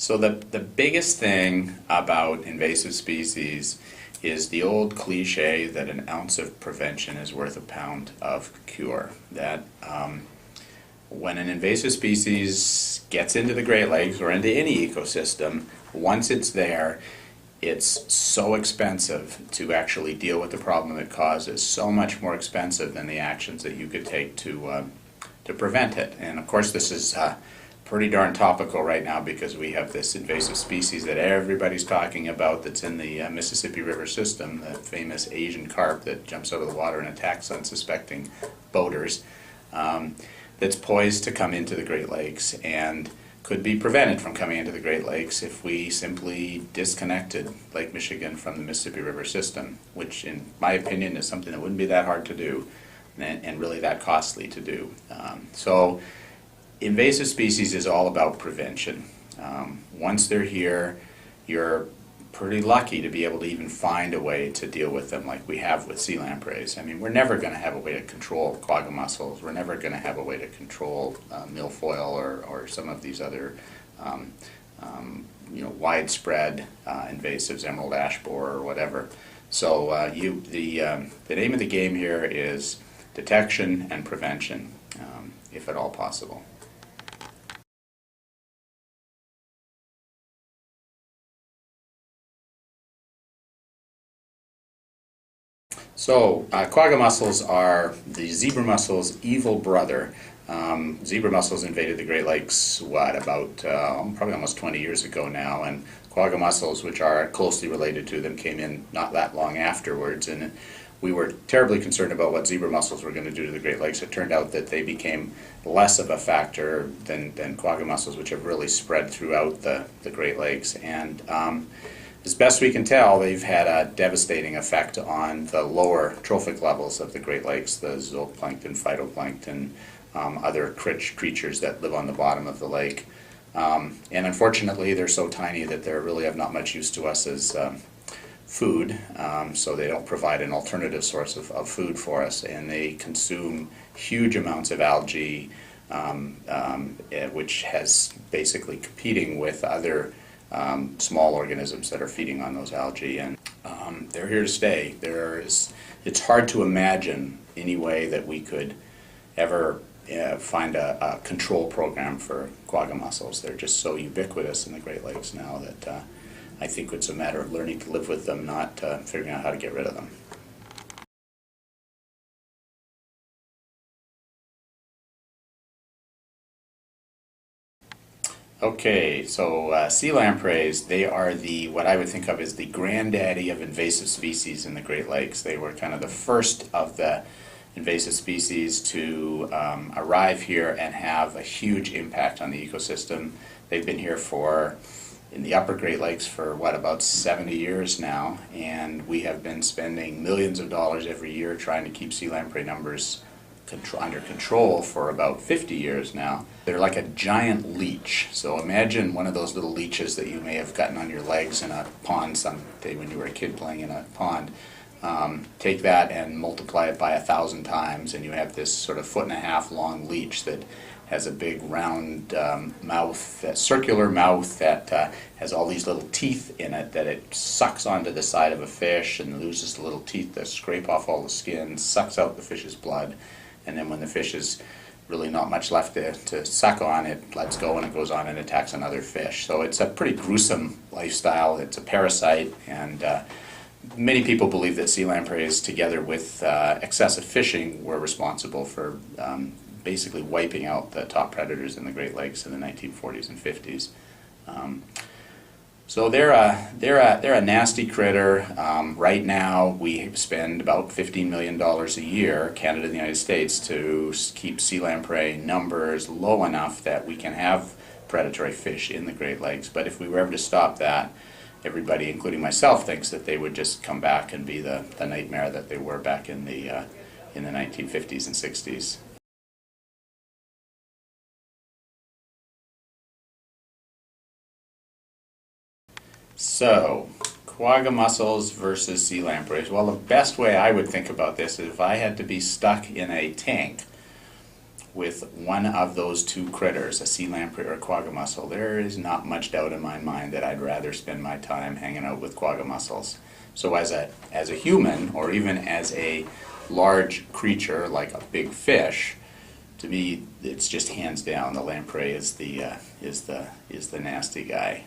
So the biggest thing about invasive species is the old cliche that an ounce of prevention is worth a pound of cure. That when an invasive species gets into the Great Lakes or into any ecosystem, once it's there, it's so expensive to actually deal with the problem it causes, so much more expensive than the actions that you could take to prevent it. And of course this is pretty darn topical right now because we have this invasive species that everybody's talking about that's in the Mississippi River system, the famous Asian carp that jumps out of the water and attacks unsuspecting boaters, that's poised to come into the Great Lakes and could be prevented from coming into the Great Lakes if we simply disconnected Lake Michigan from the Mississippi River system, which in my opinion is something that wouldn't be that hard to do and really that costly to do. So invasive species is all about prevention. Once they're here, you're pretty lucky to be able to even find a way to deal with them like we have with sea lampreys. I mean, we're never going to have a way to control quagga mussels. We're never going to have a way to control milfoil or some of these other widespread invasives, emerald ash borer or whatever. So the name of the game here is detection and prevention, if at all possible. So quagga mussels are the zebra mussel's evil brother. Zebra mussels invaded the Great Lakes, about probably almost 20 years ago now, and quagga mussels, which are closely related to them, came in not that long afterwards, and we were terribly concerned about what zebra mussels were going to do to the Great Lakes. It turned out that they became less of a factor than quagga mussels, which have really spread throughout the Great Lakes. And as best we can tell, they've had a devastating effect on the lower trophic levels of the Great Lakes, the zooplankton, phytoplankton, other creatures that live on the bottom of the lake. And unfortunately, they're so tiny that they really have not much use to us as food, so they don't provide an alternative source of food for us, and they consume huge amounts of algae, which has basically competing with other small organisms that are feeding on those algae, and they're here to stay. It's hard to imagine any way that we could ever find a control program for quagga mussels. They're just so ubiquitous in the Great Lakes now that I think it's a matter of learning to live with them, not figuring out how to get rid of them. Okay, so sea lampreys, they are what I would think of as the granddaddy of invasive species in the Great Lakes. They were kind of the first of the invasive species to arrive here and have a huge impact on the ecosystem. They've been here in the upper Great Lakes for about 70 years now, and we have been spending millions of dollars every year trying to keep sea lamprey numbers under control for about 50 years now. They're like a giant leech. So imagine one of those little leeches that you may have gotten on your legs in a pond someday when you were a kid playing in a pond. Take that and multiply it by 1,000 times, and you have this sort of 1.5 foot long leech that has a big round mouth, a circular mouth that has all these little teeth in it that it sucks onto the side of a fish and loses the little teeth that scrape off all the skin, sucks out the fish's blood, and then when the fish is really not much left to suck on, it lets go and it goes on and attacks another fish. So it's a pretty gruesome lifestyle. It's a parasite, and many people believe that sea lampreys, together with excessive fishing, were responsible for basically wiping out the top predators in the Great Lakes in the 1940s and 50s. So they're a nasty critter. Right now, we spend about $15 million a year, Canada and the United States, to keep sea lamprey numbers low enough that we can have predatory fish in the Great Lakes. But if we were ever to stop that, everybody, including myself, thinks that they would just come back and be the nightmare that they were back in the 1950s and 60s. So, quagga mussels versus sea lampreys. Well, the best way I would think about this is if I had to be stuck in a tank with one of those two critters, a sea lamprey or a quagga mussel, there is not much doubt in my mind that I'd rather spend my time hanging out with quagga mussels. So as a human, or even as a large creature like a big fish, to me, it's just hands down the lamprey is the nasty guy.